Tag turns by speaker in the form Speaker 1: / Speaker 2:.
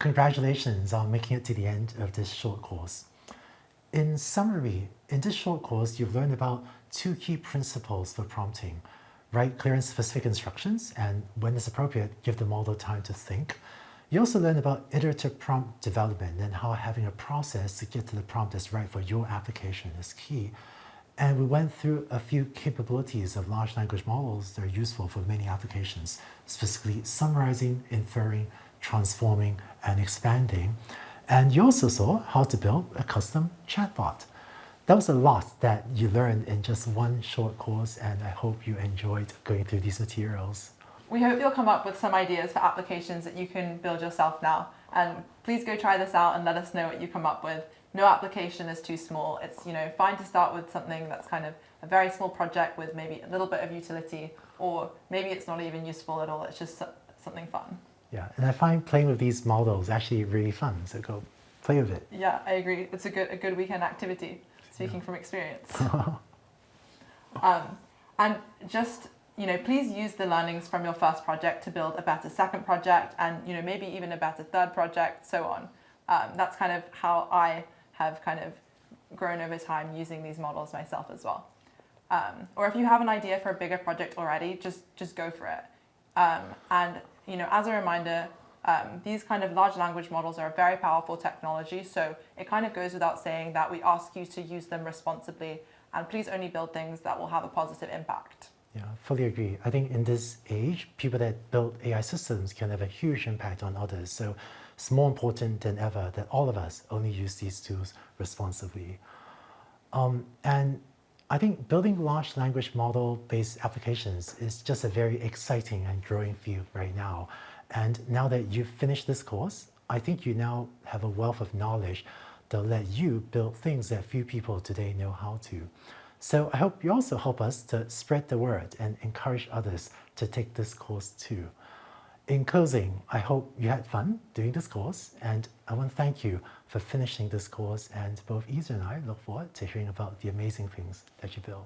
Speaker 1: Congratulations on making it to the end of this short course. In summary, in this short course, you've learned about two key principles for prompting. Write clear and specific instructions, and when it's appropriate, give the model time to think. You also learned about iterative prompt development and how having a process to get to the prompt that's right for your application is key. And we went through a few capabilities of large language models that are useful for many applications, specifically summarizing, inferring, transforming, and expanding. And you also saw how to build a custom chatbot. That was a lot that you learned in just one short course, and I hope you enjoyed going through these materials.
Speaker 2: We hope you'll come up with some ideas for applications that you can build yourself now. And please go try this out and let us know what you come up with. No application is too small. It's fine to start with something that's kind of a very small project with maybe a little bit of utility, or maybe it's not even useful at all. It's just something fun.
Speaker 1: Yeah, and I find playing with these models actually really fun, so go play with it.
Speaker 2: Yeah, I agree. It's a good weekend activity, speaking from experience. And just, please use the learnings from your first project to build a better second project and, maybe even a better third project, so on. That's kind of how I have kind of grown over time using these models myself as well. Or if you have an idea for a bigger project already, just go for it. And as a reminder, these kind of large language models are a very powerful technology, so it kind of goes without saying that we ask you to use them responsibly, and please only build things that will have a positive impact.
Speaker 1: Yeah, fully agree. I think in this age, people that build AI systems can have a huge impact on others. So it's more important than ever that all of us only use these tools responsibly. And I think building large language model-based applications is just a very exciting and growing field right now. And now that you've finished this course, I think you now have a wealth of knowledge that'll let you build things that few people today know how to. So I hope you also help us to spread the word and encourage others to take this course too. In closing, I hope you had fun doing this course, and I want to thank you for finishing this course, and both Isa and I look forward to hearing about the amazing things that you build.